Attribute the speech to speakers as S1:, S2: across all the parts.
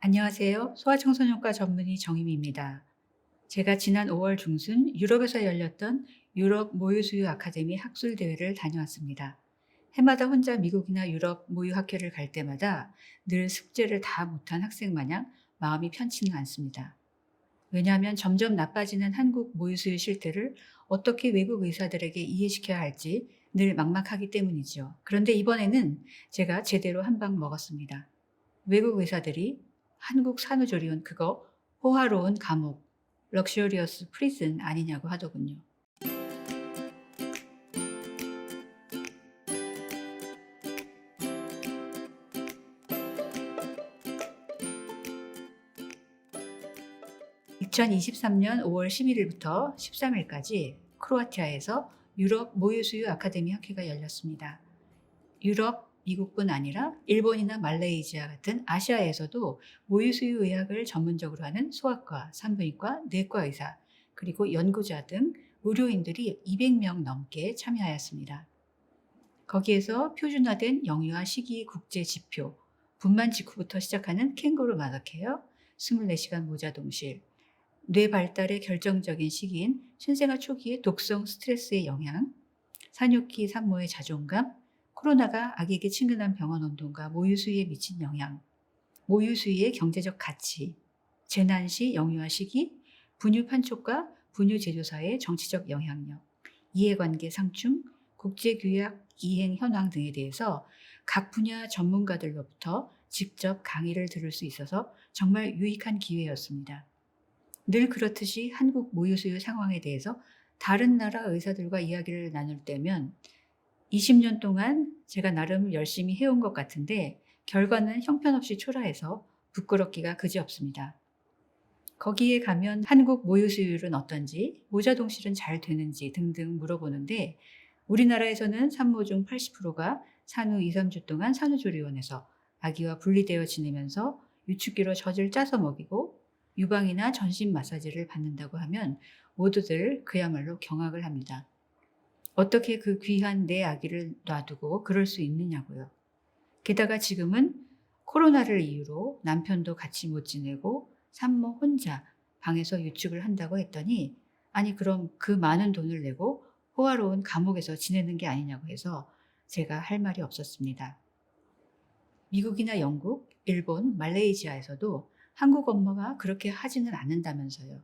S1: 안녕하세요. 소아청소년과 전문의 정임입니다. 제가 지난 5월 중순 유럽에서 열렸던 유럽 모유수유 아카데미 학술 대회를 다녀왔습니다. 해마다 혼자 미국이나 유럽 모유 학회를 갈 때마다 늘 숙제를 다 못한 학생 마냥 마음이 편치는 않습니다. 왜냐하면 점점 나빠지는 한국 모유수유 실태를 어떻게 외국 의사들에게 이해시켜야 할지 늘 막막하기 때문이죠. 그런데 이번에는 제가 제대로 한 방 먹었습니다. 외국 의사들이 한국 산후조리원 그거 호화로운 감옥, 럭셔리어스 프리즌 아니냐고 하더군요. 2023년 5월 11일부터 13일까지 크로아티아에서 유럽 모유수유 아카데미 학회가 열렸습니다. 유럽, 미국뿐 아니라 일본이나 말레이시아 같은 아시아에서도 모유수유 의학을 전문적으로 하는 소아과, 산부인과, 내과 의사, 그리고 연구자 등 의료인들이 200명 넘게 참여하였습니다. 거기에서 표준화된 영유아 시기 국제 지표, 분만 직후부터 시작하는 캥거루 마더케어, 24시간 모자 동실, 뇌 발달의 결정적인 시기인 신생아 초기의 독성 스트레스의 영향, 산유기 산모의 자존감, 코로나가 아기에게 친근한 병원 운동과 모유수유에 미친 영향, 모유수유의 경제적 가치, 재난 시 영유아 시기, 분유 판촉과 분유 제조사의 정치적 영향력, 이해관계 상충, 국제규약 이행 현황 등에 대해서 각 분야 전문가들로부터 직접 강의를 들을 수 있어서 정말 유익한 기회였습니다. 늘 그렇듯이 한국 모유수유 상황에 대해서 다른 나라 의사들과 이야기를 나눌 때면 20년 동안 제가 나름 열심히 해온 것 같은데 결과는 형편없이 초라해서 부끄럽기가 그지없습니다. 거기에 가면 한국 모유수유율은 어떤지, 모자동실은 잘 되는지 등등 물어보는데 우리나라에서는 산모 중 80%가 산후 2, 3주 동안 산후조리원에서 아기와 분리되어 지내면서 유축기로 젖을 짜서 먹이고 유방이나 전신 마사지를 받는다고 하면 모두들 그야말로 경악을 합니다. 어떻게 그 귀한 내 아기를 놔두고 그럴 수 있느냐고요. 게다가 지금은 코로나를 이유로 남편도 같이 못 지내고 산모 혼자 방에서 유축을 한다고 했더니 아니 그럼 그 많은 돈을 내고 호화로운 감옥에서 지내는 게 아니냐고 해서 제가 할 말이 없었습니다. 미국이나 영국, 일본, 말레이시아에서도 한국 엄마가 그렇게 하지는 않는다면서요.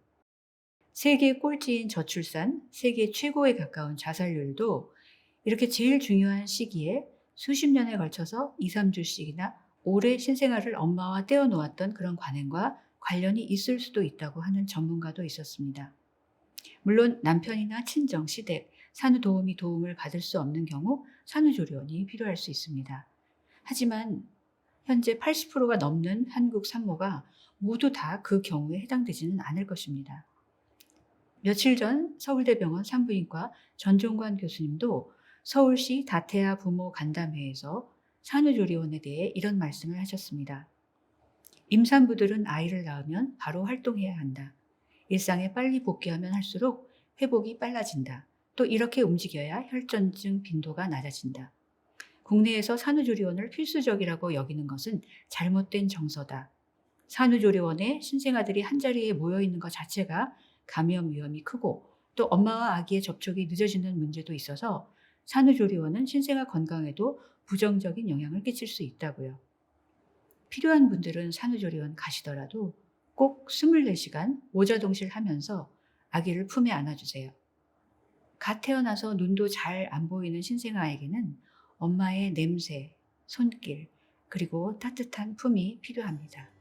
S1: 세계 꼴찌인 저출산, 세계 최고에 가까운 자살률도 이렇게 제일 중요한 시기에 수십 년에 걸쳐서 2, 3주씩이나 오래 신생아를 엄마와 떼어놓았던 그런 관행과 관련이 있을 수도 있다고 하는 전문가도 있었습니다. 물론 남편이나 친정, 시댁, 산후도우미 도움을 받을 수 없는 경우 산후조리원이 필요할 수 있습니다. 하지만 현재 80%가 넘는 한국 산모가 모두 다 그 경우에 해당되지는 않을 것입니다. 며칠 전 서울대병원 산부인과 전종관 교수님도 서울시 다태아 부모 간담회에서 산후조리원에 대해 이런 말씀을 하셨습니다. 임산부들은 아이를 낳으면 바로 활동해야 한다. 일상에 빨리 복귀하면 할수록 회복이 빨라진다. 또 이렇게 움직여야 혈전증 빈도가 낮아진다. 국내에서 산후조리원을 필수적이라고 여기는 것은 잘못된 정서다. 산후조리원에 신생아들이 한자리에 모여 있는 것 자체가 감염 위험이 크고 또 엄마와 아기의 접촉이 늦어지는 문제도 있어서 산후조리원은 신생아 건강에도 부정적인 영향을 끼칠 수 있다고요. 필요한 분들은 산후조리원 가시더라도 꼭 24시간 모자동실 하면서 아기를 품에 안아주세요. 갓 태어나서 눈도 잘 안 보이는 신생아에게는 엄마의 냄새, 손길, 그리고 따뜻한 품이 필요합니다.